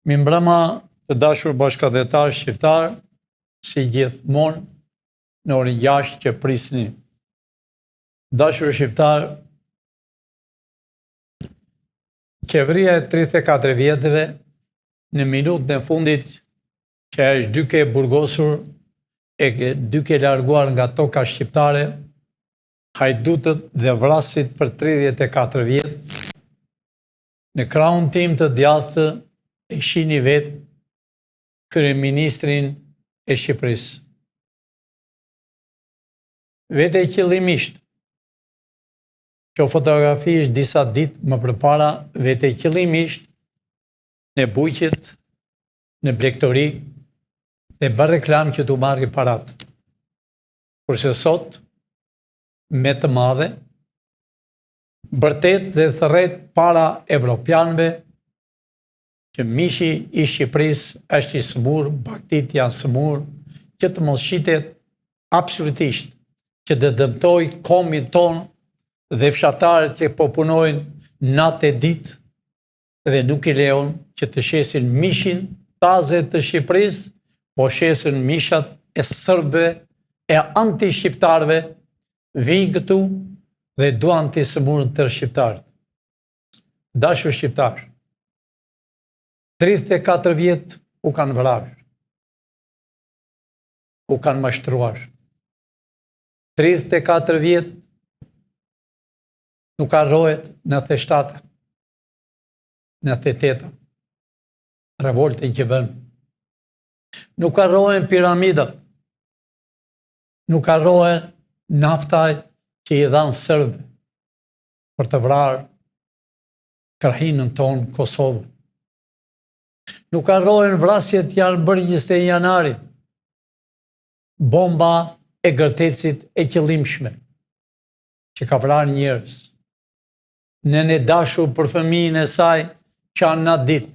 Mi mbrëma të dashur bashkëdhetar shqiptar, si gjithmonë në orën 6 që prisni. Dashur shqiptar, qeveria e 34 vjetëve në minutën e fundit që është duke burgosur e duke larguar nga toka shqiptare hajdutët dhe vrasit për 34 vjetë, në krahun tim të djathtë e shihni vetë kryeministrin e Shqipërisë. Vete qëllimisht, që fotografi është disa ditë më përpara, vete qëllimisht në Buqet, në Blegtori, dhe bërë reklam që t'u marrë parat. Kurse sot, me të madhe, bërtet dhe thërret para evropianëve që mishi i Shqipërisë është i smur, baktit janë smur, që të mos shitet absolutisht, që të dëmtoj komin tonë dhe fshatarët që po punojnë natë e ditë dhe nuk i lejon që të shesin mishin taze të Shqipërisë, po shesin mishat e sërbëve e anti-shqiptarëve, vinë këtu dhe duan të smurën të shqiptarët. Dashur shqiptar, 34 vjetë u kanë vrarë, u kanë mashtruar. 34 vjetë nuk harrohet në 97, në 88, revoltin që bën. Nuk harrohen piramidat, nuk harrohen naftaj që i dhanë sërbë për të vrarë krahinën tonë Kosovë. Nuk harrohen vrasjet janë bërë 21 janari, bomba e gërtecit e qëllimshme, që ka vrarë njerëz. Nene dashur për fëmijën e saj që anë natë ditë,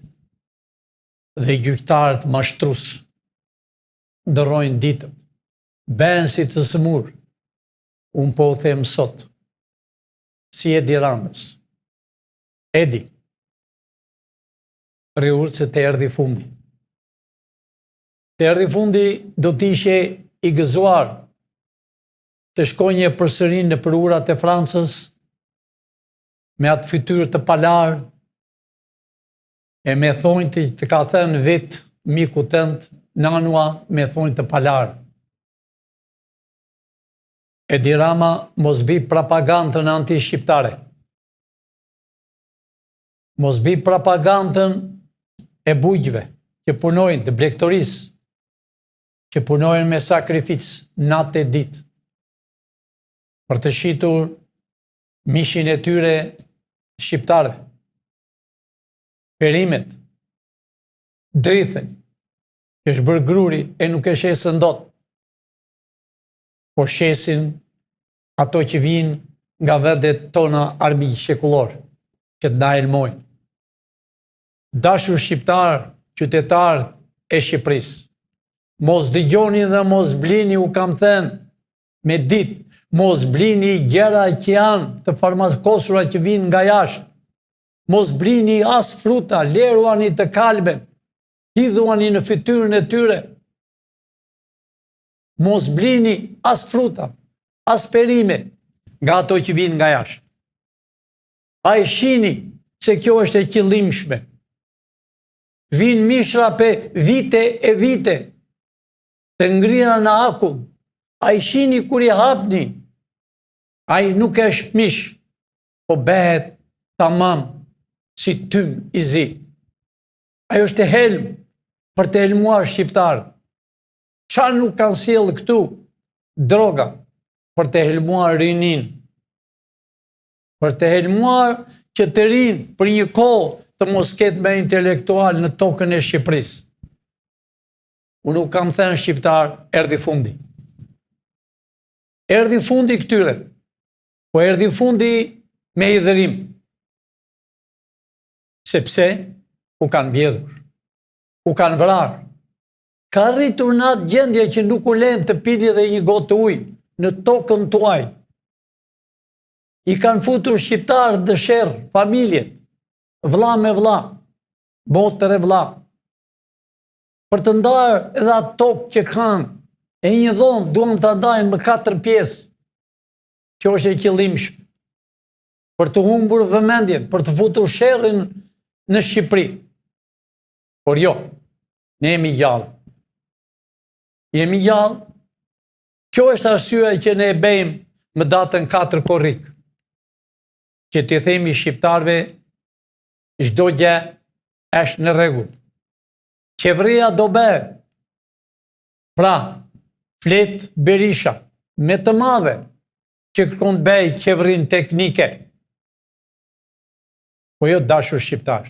dhe gjyqtarët mashtrus, ndërrojnë ditët, ben si të smur. Unë po u them sot, si Edi Ramës. Edi, rriur që të erdhi fundi. Të erdhi fundi do t'ishe i gëzuar të shkonje përsërin në përurat e Francës me atë fytyrë të palar e me thonjë të ka thënë vetë miku tënd nanua me thonjë të palar. Edi Rama mos bi propagandën anti-shqiptare. Mos bi propagandën e bujqve që punojnë të Blegtorisë, që punojnë me sakrificë natë e ditë, për të shitur mishin e tyre shqiptare, perimet, drithen, që është bërë gruri e nuk e shesën dot, po shesin ato që vinë nga vendet tona armiq shekullor, që të na elmojnë. Dashur shqiptar, qytetar e Shqipërisë, mos dëgjoni dhe mos blini, u kam thënë me ditë, mos blini gjëra që janë të farmakosura që vinë nga jashtë. Mos blini as fruta, leruani të kalben, hidhuani në fytyrën e tyre. Mos blini as fruta, as perime nga ato që vinë nga jashtë. A e shihni se kjo është e qëllimshme. Vinë mishra për vite e vite, të ngrina në akull. A i shihni kur i hapni, a i nuk është mish, po behet tamam si tym i zi. Ajo është e helm për të helmuar shqiptarë. Qa nuk kanë sjellë këtu? Droga, për të helmuar rinin. Për të helmuar që të rinë për një kohë të mos ketë me intelektual në tokën e Shqipërisë. Unë nuk kam thënë shqiptar, erdhi fundi. Erdhi fundi këtyre, po erdhi fundi me hidhërim. Sepse u kanë vjedhur, u kanë vrarë. Ka rritur në atë gjendje që nuk u lën të pini dhe një gotë ujë në tokën tuaj. I kanë futur shqiptarë dësherë, familjet, vlla me vlla, motër e vlla, për të ndarë edhe atë tokë që kanë, e një dhomë duan të ndajnë më 4 pjesë. Kjo është e qëllimshme. Për të humbur vëmendjen, për të futur sherrin në Shqipëri. Por jo, ne jemi gjallë. Jemi gjallë. Kjo është arsyeja që ne e bëjmë më datën 4 korrik. Që t'i themi shqiptarëve, çdo gjë është në rregull. Qeveria do bëhet. Pra, flet Berisha me të madhe që kërkon të bëjë qeverinë teknike. Po jo dashur shqiptar.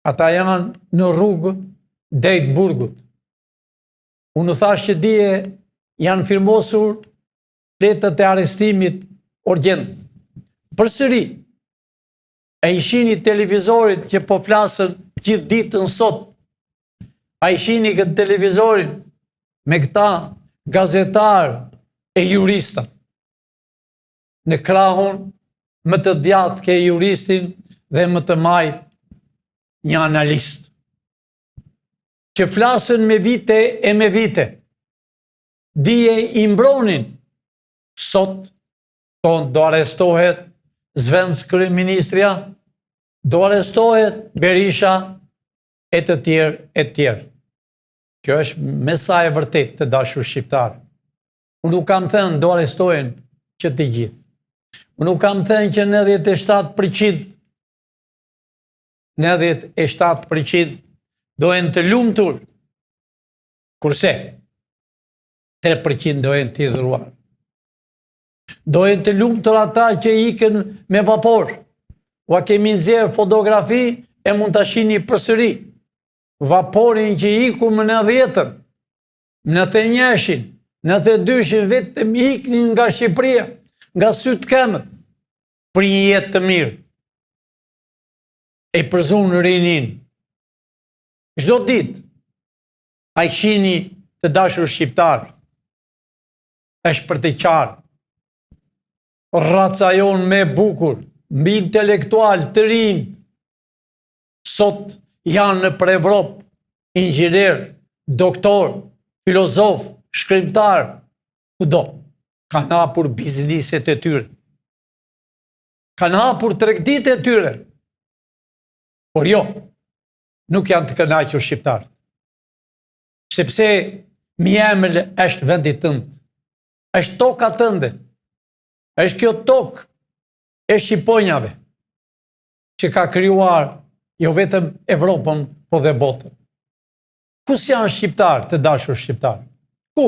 Ata janë në rrugë drejt burgut. Unë thash që dje janë firmosur letët e arrestimit urgjent. Përsëri, a i shihni televizorit që po flasën gjithë ditën sot, a i shihni këtë televizorin me këta gazetarë e jurista. Në krahun më të djathtë ke juristin dhe më të majt një analist. Që flasën me vite e me vite. Dije i mbronin. Sot, do arrestohet zvenc kryeministria, do arrestohet Berisha, e të tjerë, e të tjerë. Kjo është mesazh e vërtet të dashur shqiptar. Unë nuk kam thënë do arrestohen që të gjithë. Unë nuk kam thënë që 97% 97% dohen të lumtur, kurse 3% dohen të idhëruar. Dohen të lumtur ata që ikën me vapor. Ua kemi nxjerrë fotografi e mund ta shihni përsëri. Vaporin që iku më 90-ën, 91-shin, 92-shin vetëm iknin nga Shqipëria, nga sytë këmbët, për një jetë të mirë. E përzunë rinin. Çdo ditë, a i shihni të dashur shqiptar, është për të qartë. Raca jonë me bukur, mbi intelektual të rinj, sot janë në për Evropë, inxhinier, doktor, filozof, shkrimtar, kudo, kanë hapur bizneset e tyre. Kanë hapur tregtitë e tyre. Por jo, nuk janë të kënaqur shqiptarët. Sepse Mjemël është vendi tënd. Është toka tënde. Është kjo tokë e shqiponjave që ka krijuar jo vetëm Evropën, po dhe botën. Kus janë shqiptarë, të dashur shqiptarë? Ku?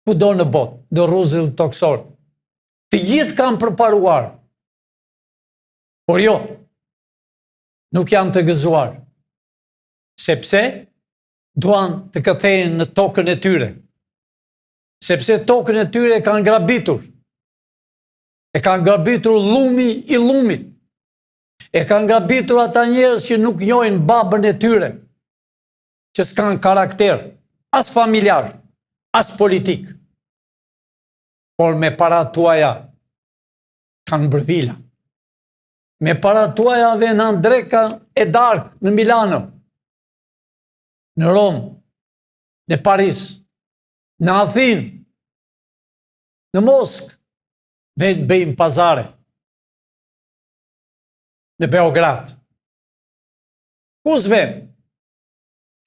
Kudo në botë, në rruzull toksor. Të gjithë kanë përparuar. Por jo, nuk janë të gëzuar. Sepse duan të kthehen në tokën e tyre. Sepse tokën e tyre kanë grabitur. E kanë grabitur llumi i llumit. E kanë grabitur ata njerëz që nuk njohin babën e tyre, që s'kan karakter, as familjar, as politik. Por me para tuaja kanë bërë vila. Me para tuaja vjen Andreka e Dark në Milano, në Rom, në Paris, në Athinë, në Moskë, vjen bëjmë pazare. Në Beograd. Ku s'ven?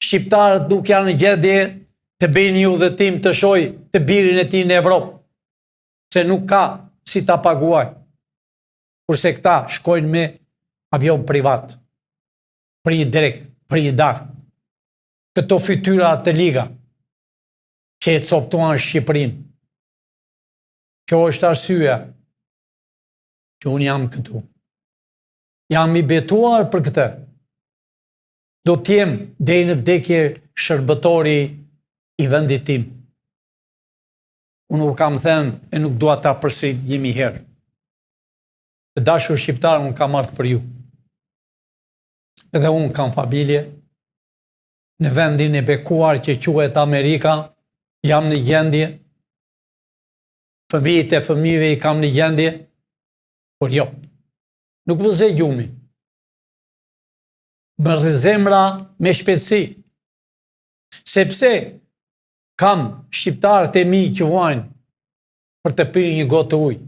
Shqiptarët nuk janë në gjendje të bëjnë një udhëtim të shojë të birin e tij në Evropë, se nuk ka si ta paguaj. Kurse këta shkojnë me avion privat, për një drek, për një darkë. Këto fytyra të liga që e coptuan Shqipërinë. Kjo është arsyeja që unë jam këtu. Jam i betuar për këtë. Do t'jem deri në vdekje shërbëtori i vendit tim. Unë u kam thënë e nuk dua ta përsërit 1000 herë. Të dashur shqiptar, unë kam ardhur për ju. Edhe unë kam familje në vendin e bekuar që quhet Amerika, jam në gjendje. Fëmijët e fëmijëve i kam në gjendje, por jo. Nuk vëzë gjumi. Më rrezemra me shpejtësi. Sepse kam shqiptarët e mi që vajnë për të pirë një gotë ujë.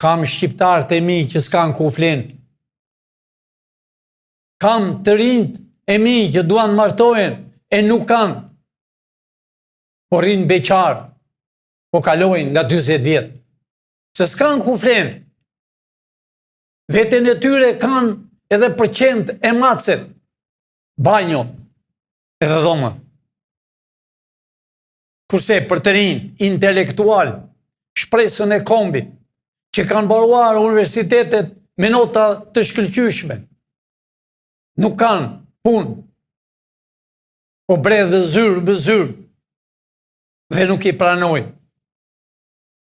Kam shqiptarët e mi që s'kan ku flenë. Kam të rinjt e mi që duan martohen e nuk kanë. Po rinë beqarë, po kalojnë nga 20 vjetë. Se s'kan ku flenë. Veten e tyre kanë edhe përqend e macet, banjo edhe dhoma. Kurse për të rinj, intelektual, shpresën e kombit, që kanë baruar universitetet me nota të shkëlqyshme, nuk kanë punë, po bredhë zyrë bë zyrë, dhe nuk i pranojnë.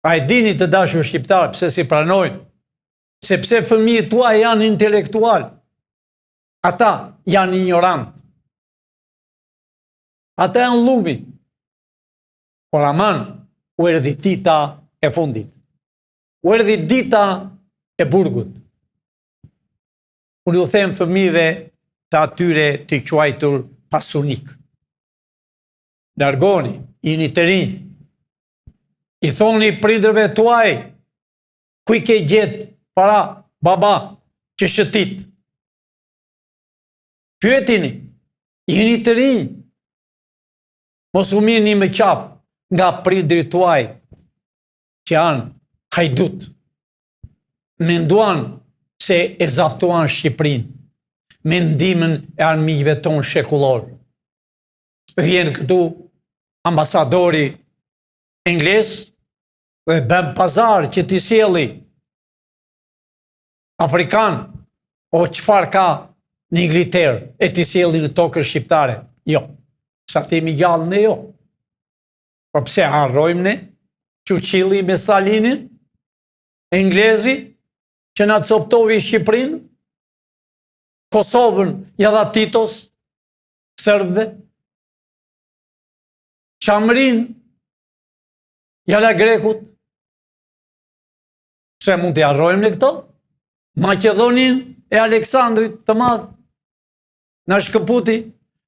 A e dini të dashur shqiptarë pse si pranojnë? Sepse fëmijët tuaj janë intelektual, ata janë ignorant. Ata janë lumi. Por aman, u erdhi dita e fundit. U erdhi dita e burgut. Unë u them fëmijëve të atyre të quajtur pasunik. Largoni, jeni të rinj. I thoni prindërve tuaj, ku i ke gjetë para baba që shëtit. Pyetini, jeni të rinj. Mos u mirni me qafë nga prindrit tuaj që janë hajdut. Menduan se e zaptuan Shqipërinë me ndihmën e armiqve tonë shekullor. Vjen këtu ambasadori ingles dhe bën pazar që t'i sjelli afrikan o çfarë ka në Ingilterë e t'i sjelli në tokën shqiptare. Jo, sa temi gjallë ne jo. Por pse harrojmë ne? Churchilli me Stalinin, englezi që na coptovi Shqipërinë, Kosovën ja dha Titos, serbëve, Çamrin ja la Grekut. Pse mund t'i harrojmë ne këto? Maqedonin e Aleksandrit të Madh na shkëputi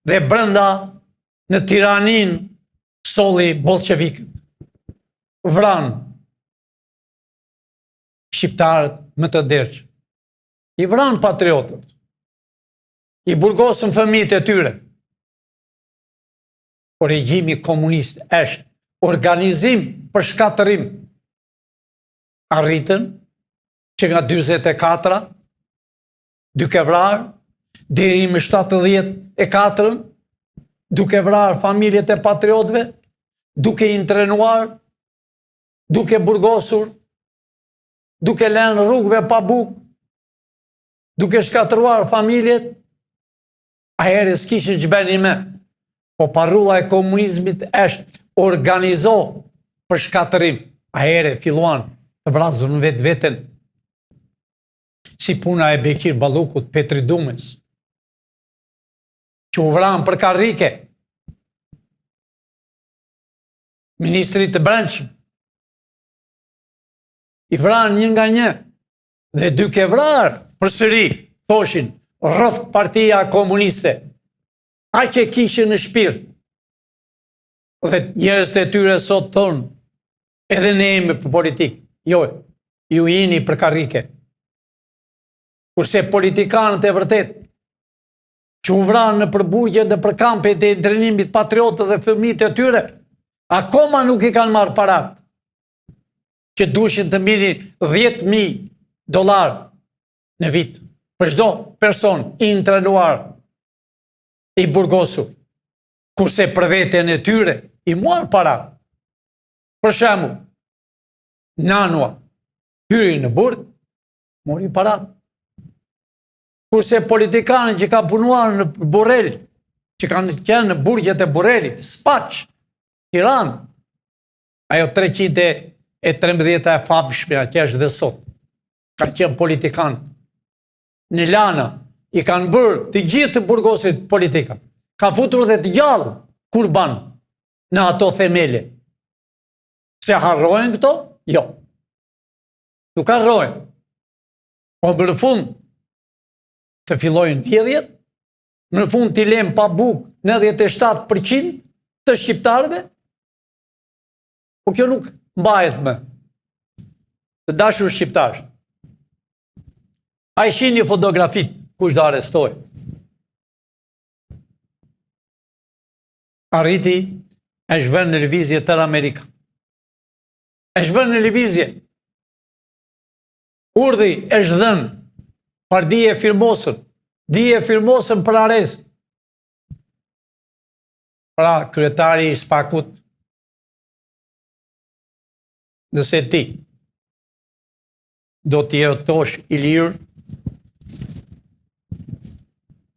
dhe brenda në Tiranin solli bolshevikët. Vran shqiptarët më të derç. I vran patriotët. I burgosën fëmijët e tyre. Por regjimi komunist është organizim për shkatërim. Arritën që nga 44 duke vrarë deri më 74 duke vrarë familjet e patriotëve, duke i trenuar, duke burgosur, duke lënë rrugëve pa bukë, duke shkatëruar familjet, ahere s'kishin ç'bënin me. Po parrulla e komunizmit është organizo për shkatërim. Ahere filluan të vrasën vetveten. Si puna e Bekir Ballukut, Petri Dumes, që u vran për karrike. Ministri të Brendshëm i vran një nga një dhe duke vrarë përsëri thoshin rroft Partia Komuniste. Aq e kishin në shpirt. Dhe njerëzit e tyre sot thonë edhe ne jemi për politikë. Jo, ju jeni për karrike. Kurse politikanët e vërtet që u vranë në përburgje dhe për kampet e trajnimit patriotë dhe fëmijët e tyre, akoma nuk i kanë marrë parat që dushin të mirë $10.000 në vit për çdo person i intrenuar, i burgosur, kurse për veten e tyre i marrë parat. Për shembull, nanua hyri në burg, mori parat. Kurse politikanët që ka punuar në Borrel, që kanë qenë në burgjet e Borrelit, Spaç, Tiranë, ajo 313 e famshme që është dhe sot, ka qenë politikanë. Në Lana i kanë bërë të gjithë të burgosit politika. Ka futur dhe të gjallë kur banë në ato themele. Se harrojnë këto? Jo. Nuk harrojnë. Po në fund të fillojnë vjedhjet, në fund t'i lem pa buk 97% të shqiptarëve, po kjo nuk mbahet më. Të dashur shqiptar, a i shihni fotografit kush do arrestoj. Arriti e shvën në lëvizje tërë Amerika. E shvën në lëvizje. Urdhi e shdhën për dije firmosën për arrest. Pra, kryetari i SPAK-ut, nëse ti do t'i jetosh i lirë,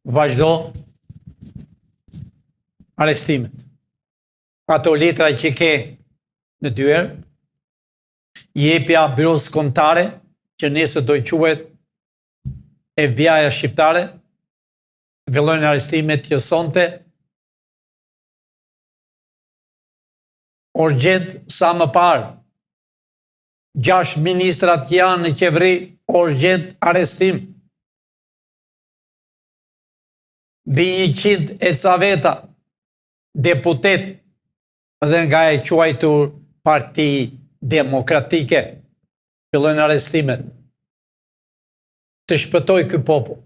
vazhdo arrestimet. Ato letra që ke në dyert, jepja Byros Kombëtare, që nesër do i quhet FBI-ja shqiptare, fillojnë arrestimet që sonte, urgjent sa më parë. 6 ministrat janë në qeveri, urgjent arrestim. Mbi 100 e ca veta deputet dhe nga e quajtur Parti Demokratike fillojnë arrestimet. Të shpëtoj ky popull.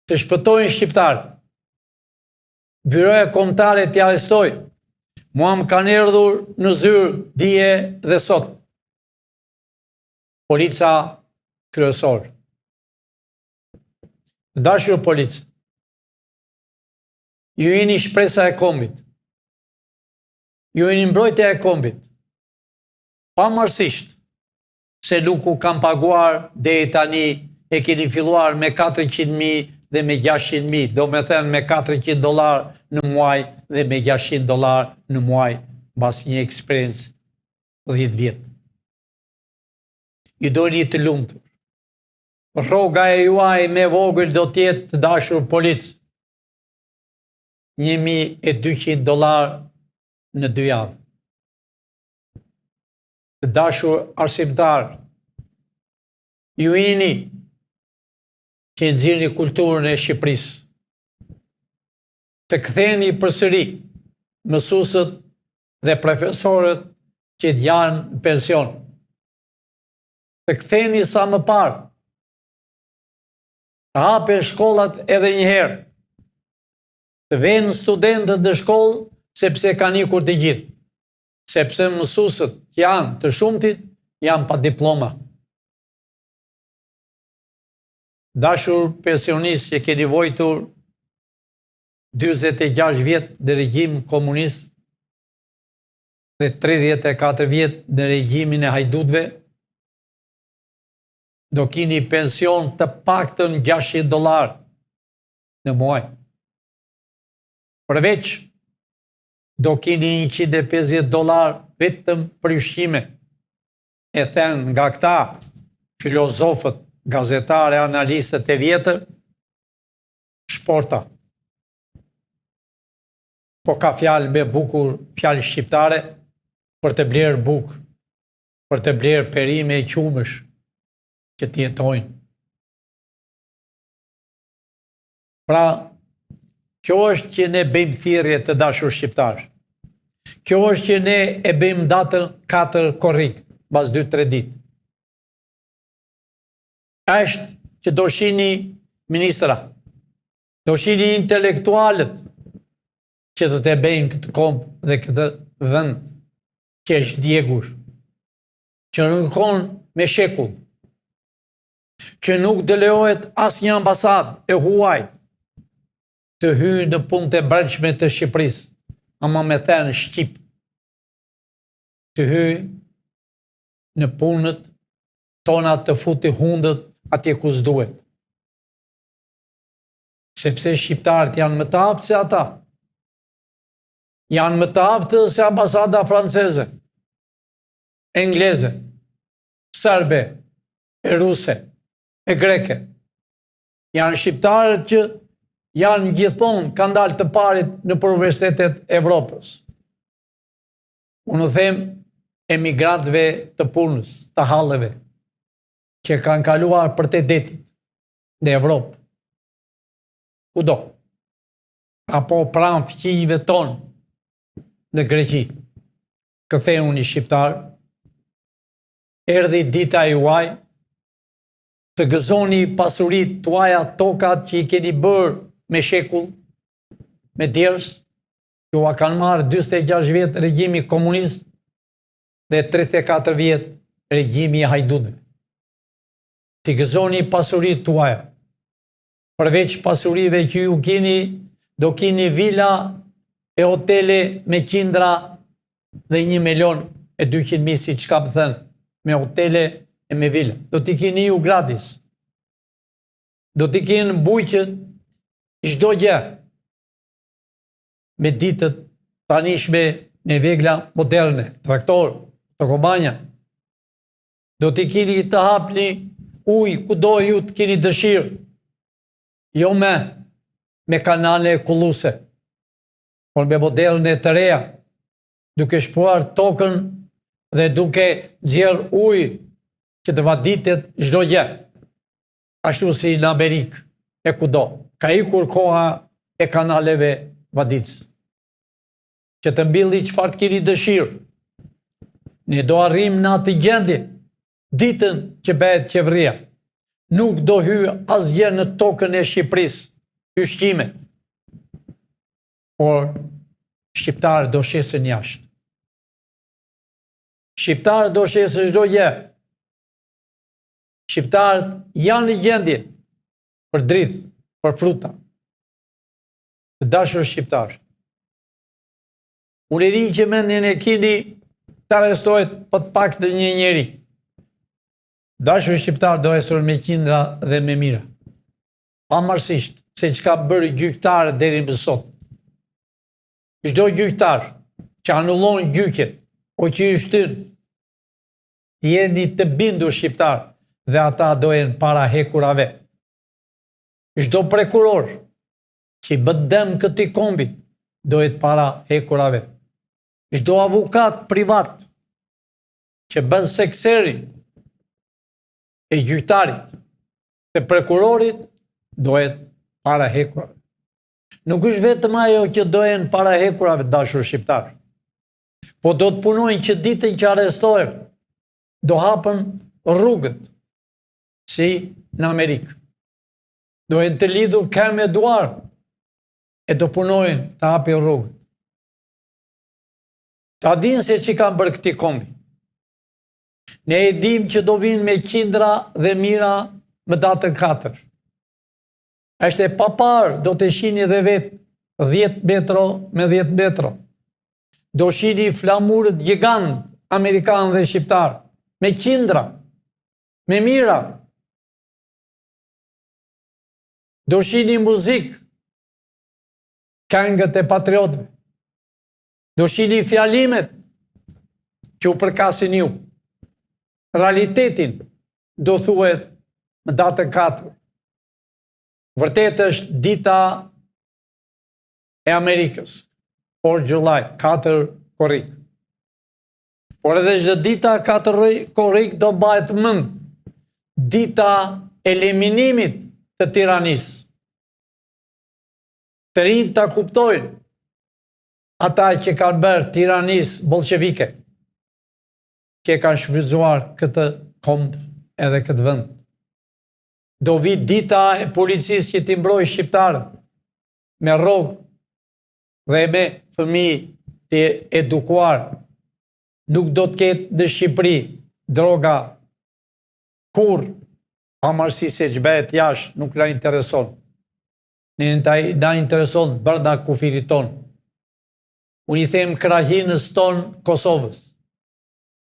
Të shpëtojnë shqiptarë. Byroja kombëtare t'i arrestoj. Mua më kanë erdhur në zyrë dje dhe sot. Polica kryesor. Dashur policë, ju jeni shpresa e kombit. Ju jeni mbrojtja e kombit. Pavarësisht se nuk u kam paguar deri tani, e keni filluar me 400.000 dhe me 600.000, do me thënë me $400 në muaj dhe me $600 në muaj, mbas një eksperiencë 10 vjetë. Ju do një të lumtur. Rroga e juaj me vogël do tjetë, të dashur policë, $1.200 në 2 javë. Të dashur arsimtar, ju jeni që nxirrni kulturën e Shqipërisë. Të ktheni përsëri mësuesët dhe profesorët që janë në pension. Të ktheni sa më parë. Të hapen shkollat edhe një herë. Të venë studentët në shkollë sepse kanë ikur të gjithë. Sepse mësuesët që janë të shumtit janë pa diploma. Dashur pensionistë që keni vojtur 46 vjet në regjim komunist dhe 34 vjet në regjimin e hajdutëve, do keni pension të paktën $600 në muaj. Përveç, do keni $150 vetëm për ushqime. E thënë nga këta filozofët, gazetare, analistët e vjetër, shporta. Po ka fjalë me bukur, fjalë shqiptare, për të blerë bukë, për të blerë perime e qumësh që të jetojnë. Pra, kjo është që ne bëjmë thirrje të dashur shqiptarë. Kjo është që ne e bëjmë datën 4 korrik, pas 2-3 ditë. Është që do shihni ministra, do shihni intelektualët që do të bëjnë këtë kombë dhe këtë vend që është djegur, që rënkon me shekull, që nuk do lejohet asnjë ambasadë e huaj të hyjë në punët e brendshme të Shqipërisë, ama me thënë shqip, të hyjë në punët tona të futi hundët atje ku s'duhet. Sepse shqiptarët janë më të aftë se ata. Janë më të aftë se ambasada franceze, engleze, serbe, e ruse, e greke. Janë shqiptarët që janë gjithmonë kanë dalë të parit në universitetet e Evropës. Unë them emigrantëve të punës, të halleve, që kanë kaluar për të detit në Evropë. Kudo. apo pranë fqinjve tonë në Greqi. Këtheu një shqiptar, erdhi dita juaj, të gëzoni pasurit tuaja, tokat që i keni bërë me shekull, me djerës, që a kanë marë 26 vjetë regjimi komunist dhe 34 vjetë regjimi i hajdutëve. Të gëzoni pasurit tuaja. Përveç pasurive që ju keni, do keni vila e hotele me qindra dhe 1.200.000 si që ka pëthën, me hotele e me vila. Do t'i keni ju gratis. Do t'i keni bujqët çdo gjë. Me ditët tanishme me vegla moderne, traktor, tokobanja. Do t'i keni të hapni ujë kudo ju të keni dëshirë. Jo me kanale kulluse, por me moderne të reja, duke shpuar tokën dhe duke nxjerr ujë që të vaditet çdo gjë. Ashtu si në Amerikë e kudo. Ka ikur koha e kanaleve vaditës. Që të mbilli çfarë të keni dëshirë. Ne do arrim në atë gjendje ditën që bëhet qeveria. Nuk do hyjë asgjë në tokën e Shqipërisë, ushqime. Por shqiptarët do shesën jashtë. Shqiptarët do shesën çdo gjë. Shqiptarët janë në gjendje për dritë, për fruta. Të dashur shqiptarë. Unë e di që mendjen e keni të arrestohet për të paktën një njeri. Dashur shqiptar do arrestohet me qindra dhe me mira. Pavarësisht se çka bërë gjyqtarët deri më sot. Çdo gjyqtar që anullon gjyqjet o që i shtyn, jeni të bindur shqiptar dhe ata do jenë para hekurave. Çdo prokuror që i bë dëm këtij kombit do jetë para hekurave. Çdo avokat privat që bën sekseri e gjyqtarit, të prokurorit, do jetë para hekurave. Nuk është vetëm ajo që do jenë para hekurave, dashur shqiptar, po do të punojnë që ditën që arrestohen, do hapën rrugët, si në Amerikë. Do jenë të lidhur këmbë me duar, e do punojnë të hapin rrugët. Ta dinë se që kanë bërë këti kombi. Ne e dim që do vinë me qindra dhe mira më datën 4. Është e papar, do të shihni dhe vetë 10 metro me 10 metro. Do shihni flamurët gigant amerikanë dhe shqiptar, me qindra, me mira. Do shihni muzikë, këngët e patriotëve. Do shihni fjalimet që u përkasin ju. Realitetin do thuhet në datën 4. Vërtet është dita e Amerikës, 4 July, 4 korrik. Por edhe çdo dita 4 korrik do bëhet mend dita e eliminimit të tiranisë. Të rinjt ta kuptojnë ata që kanë bërë tiranisë bolshevike, që kanë shfrytzuar këtë kombë edhe këtë vend. Do vi dita e policisë që t'i mbrojë shqiptarët me rrogë dhe me fëmijë të edukuar. Nuk do të ketë në Shqipëri droga kur, pavarësisht se ç'bëhet jashtë nuk na intereson. Na intereson brenda kufirit ton. Unë i them krahinës ton Kosovës.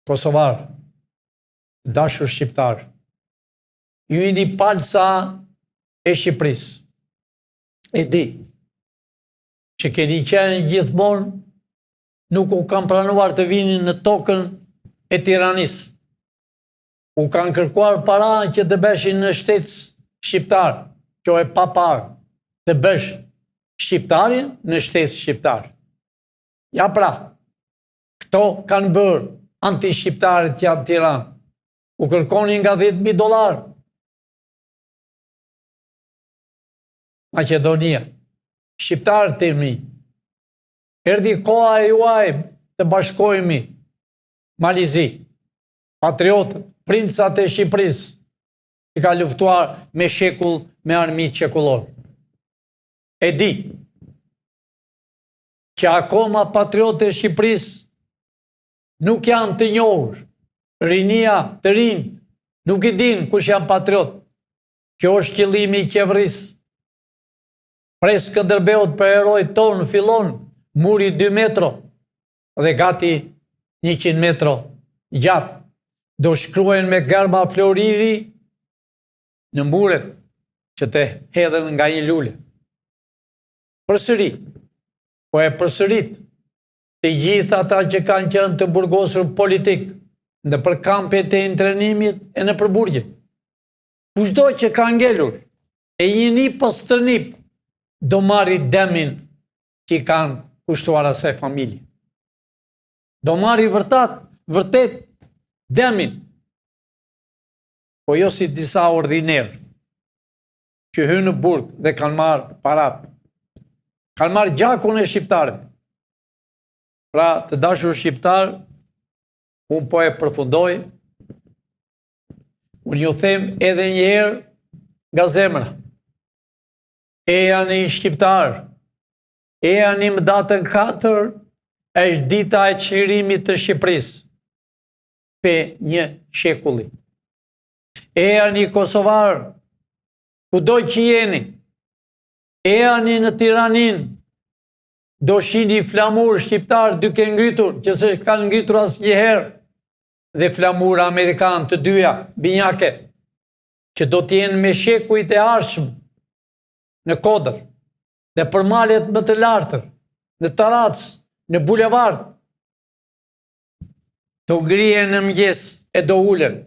Kosovar, dashur shqiptar, ju jeni palca e Shqipërisë. E di që keni qenë gjithmonë, nuk u kanë pranuar të vinin në tokën e tiranisë. U kanë kërkuar para që të beshin në shtet shqiptar, që e pa parë, të bësh shqiptarin në shtet shqiptar. Ja pra, këto kanë bërë anti-shqiptarët që janë Tiranë. U kërkonin nga $10.000. Maqedonia, shqiptarët e mi, erdhi koha e juaj të bashkohemi Malizi, patriotët, princat e Shqipërisë, që ka luftuar me shekull me armit qekullor. E di që akoma patriotët e Shqipërisë nuk janë të njohur, rinia të rinj nuk i din kush janë patriot. Kjo është qëllimi i qeverisë. Prej Skënderbeut për herojt tonë fillon muri 2 metro dhe gati 100 metro gjatë. Do shkruhen me garba floriri në muret që të hedhen nga një lule. Përsëri, po e përsërit të gjithë ata që kanë qenë të burgosur politik në për kampet e intrenimit e në përburgje. Kushdo që ka ngelur e një nip pas të nip do marri demin që i kanë kushtuar asaj familje. Do marri vërtet demin, po jo si disa ordinerë që hynë në burg dhe kanë marrë parat. Kanë marrë gjakun e shqiptarëve. Pra të dashur shqiptar, unë po e përfundoj, unë ju them edhe njëherë nga zemra. E janë i shqiptar, e janë i më datën 4, është dita e çlirimit të Shqipërisë, pe një shekulli. E janë i Kosovar, kudo që jeni, e janë në Tiranin, do shini flamur shqiptar duke ngritur, që se kanë ngritur asnjëherë, dhe flamur amerikan të dyja, binjake, që do t'jenë me shekujt e ardhshëm në Kodër, dhe për malet më të lartër, në Tarac, në bulevard, do ngrihen në mëngjes e do ulen,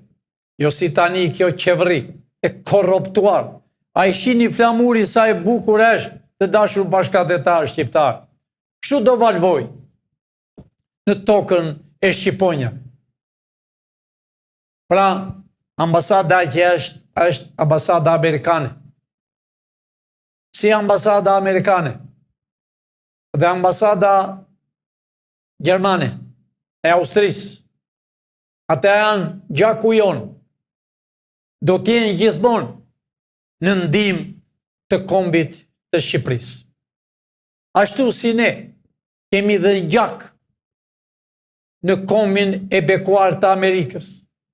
jo si tani kjo qeveri e korruptuar. A i shini flamuri sa e bukur është të dashur bashkëdhetar shqiptar. Kështu do valvoj në tokën e Shqiponja. Pra, ambasada që është ambasada amerikane. Si ambasada amerikane dhe ambasada Gjermane e Austrisë, ata janë gjaku jonë, do t'jenë gjithmonë në ndihmë të kombit të Shqipërisë. Ashtu si ne kemi dhe gjak në kombin e bekuar të Amerikës.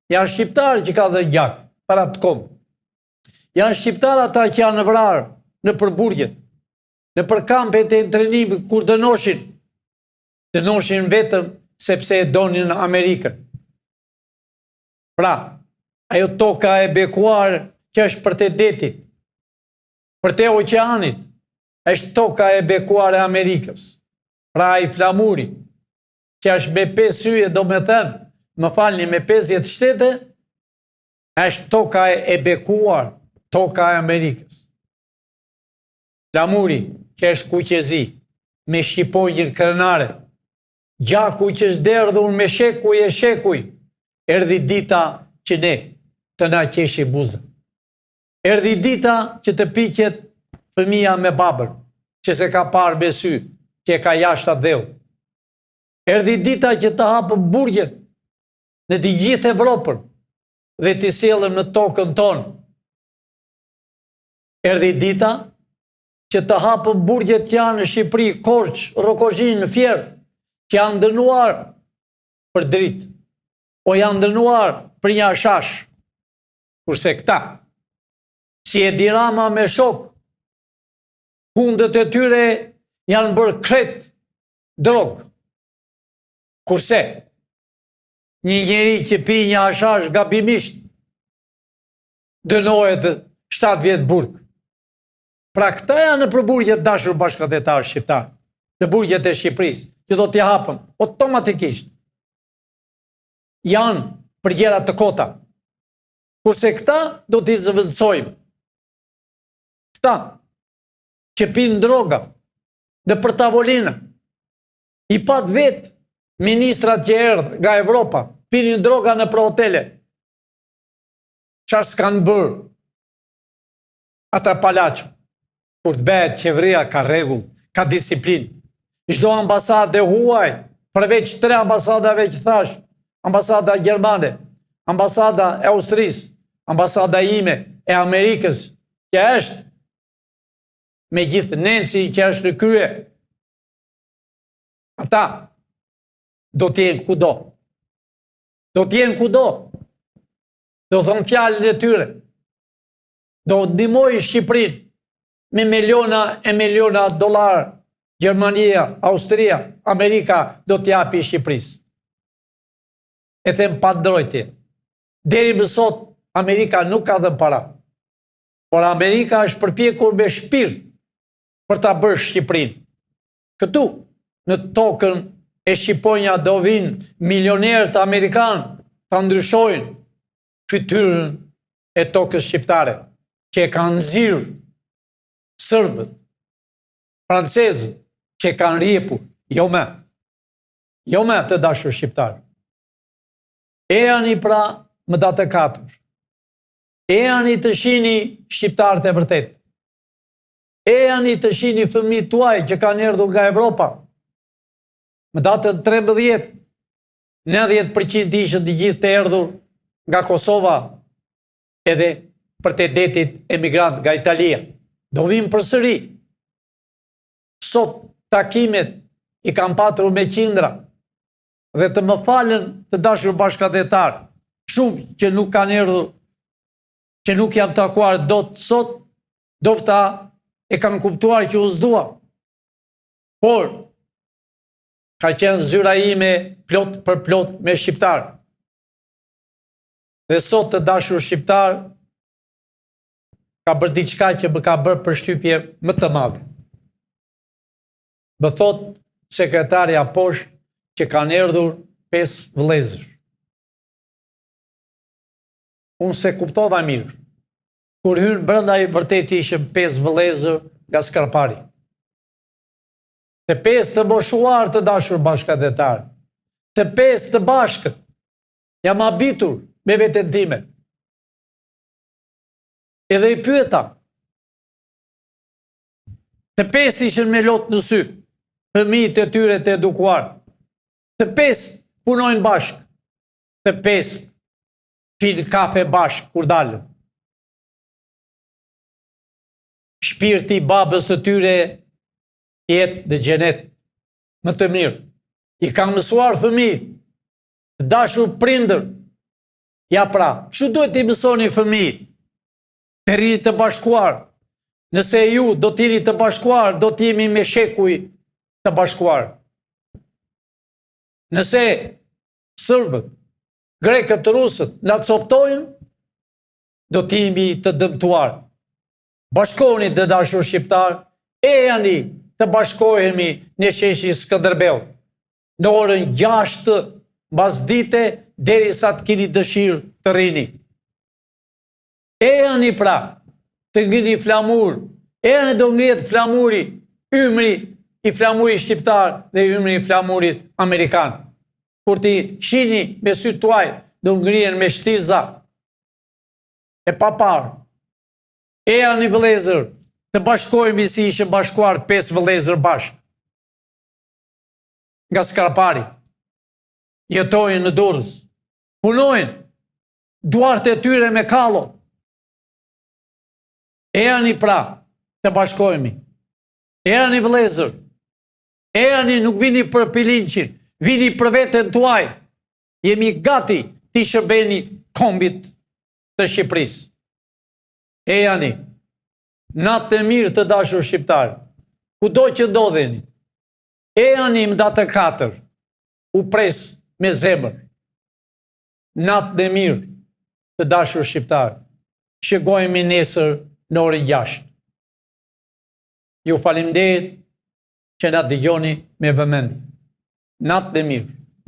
Janë shqiptarë që ka dhe gjak para të kombë. Janë shqiptarë ata që janë vrarë në përburgjet, në përkampet e intrenimit kur dënoshin vetëm sepse e donin Amerikën. Pra, ajo toka e bekuar që është për te detit, për te oqeanit, është toka e bekuar e Amerikës. Pra i flamuri, që është me 5 syje, do me thënë, më falni, me 50 shtete, është toka e bekuar, toka e Amerikës. Flamuri, që është kuqezi, me shqiponjën krenare, gjaku që është derdhur me shekuj, erdhi dita që ne të na qeshi buzën. Erdhi dita që të piqet fëmia me babër, që se ka parë me sy, që ka jashtë dheu. Erdhi dita që të hapë burgjet në të gjithë Evropën dhe të sjellëm në tokën tonë. Erdhi dita që të hapë burgjet që janë në Shqipëri, Korçë, Rokozhinë, Fierë, që janë dënuar për dritë, o janë dënuar për një ashash, kurse këta, si Edi Rama me shok, hundët e tyre janë bërë kret drogë, kurse një njeri që pi një ashash gabimisht, dënohet 7 vjetë burg. Pra këta janë në përburgjet dashur bashkëdhetar shqiptar, në burgjet e Shqipërisë, që do t'ja hapën automatikisht. Janë për gjëra të kota. Kurse këta do t'i zëvendësojmë. Këta që pinë droga dhe për tavolinë, i pat vetë ministrat që erdhë nga Evropa, pinin droga në për hotele. Çfarë s'kanë bërë ata palaqë? kur të bëhet qeveria ka rregull, ka disiplinë. Çdo ambasadë huaj, përveç 3 ambasadave që thash, ambasada gjermane, ambasada e Austrisë, ambasada ime e Amerikës, që është me gjithë Nancy që është në krye. Ata do t'jenë kudo. Do t'jenë kudo. Do thonë fjalën e tyre. Do ndihmojë Shqipërinë me miliona e miliona dollar. Gjermania, Austria, Amerika do t'japi Shqipërisë. E them pa ndrojtje. Deri më sot Amerika nuk ka dhënë para. Por Amerika është përpjekur me shpirt për ta bërë Shqipërinë. Këtu, në tokën e Shqiponja do vinë milionerët amerikanë ta ndryshojnë fytyrën e tokës shqiptare, që e kanë nxirr serbët, francezët, që e kanë rrjepur, jo me të dashur shqiptarë. Ejani pra më datë 4. Ejani të shihni shqiptarët e vërtet. Ejani të shihni fëmijët tuaj që kanë erdhur nga Evropa. Më datën 13, 90% ishën të gjithë të erdhur nga Kosova edhe për të detit emigrant nga Italia. Do vim përsëri. Sot takimet i kam patur me qindra dhe të më falen të dashur bashkëdhetar, shumë që nuk kanë erdhur, që nuk jam takuar dot sot, dofta e kanë kuptuar që u zdua. Por ka qenë zyra ime plot për plot me shqiptar. Dhe sot të dashur shqiptar ka bërë diçka që më ka bërë përshtypje më të madhe. Më thot sekretarja poshtë që kanë erdhur 5 vëllezër. Unë se kuptova mirë. Kur hyn brenda i vërtet ishën 5 vëllezër nga Skarpari. Të 5 të moshuar të dashur bashkëdhetar. Të 5 të bashkët. Jam habitur me veten time. Edhe i pyeta. Të 5 ishën me lot në sy. Fëmijët e tyre të edukuar. Të 5 punojnë bashkë. Të 5 pinë kafe bashkë kur dalën. Shpirti i babës të tyre jetë në xhenet më të mirë. I kanë mësuar fëmijët, të dashur prindër. Ja pra, kështu duhet i mësoni fëmijët. Të rini të bashkuar. Nëse ju do t'jeni të bashkuar, do t'jemi me shekuj të bashkuar. Nëse sërbët, grekët, rusët na coptojnë, do t'jemi të dëmtuar. Bashkohuni të dashur shqiptar, ejani të bashkohemi në sheshi Skënderbeu. Në orën 6 mbasdite derisa të keni dëshirë të rini. Ejani pra të ngrini flamur. Ejani do ngrihet flamuri, ymri i flamurit shqiptar dhe ymri i flamurit amerikan. Kur ti shihni me sytë tuaj, do ngrihen me shtiza e papar. Ejani vëllezër, të bashkohemi si ishën bashkuar 5 vëllezër bashkë. Nga Skarpari. Jetojnë në Durrës. Punojnë. Duart e tyre me kallo. Ejani pra, të bashkohemi. Ejani vëllezër. Ejani nuk vini për pilinqin, vini për veten tuaj. Jemi gati t'i shërbeni kombit të Shqipërisë. Ejani, natë e mirë të dashur shqiptar, kudo që ndodheni. Ejani më datë 4, u pres me zemër. Natë e mirë të dashur shqiptar, shqegojemi nesër në orën 6. Ju faleminderit që na dëgjoni me vëmendje. Natë e mirë.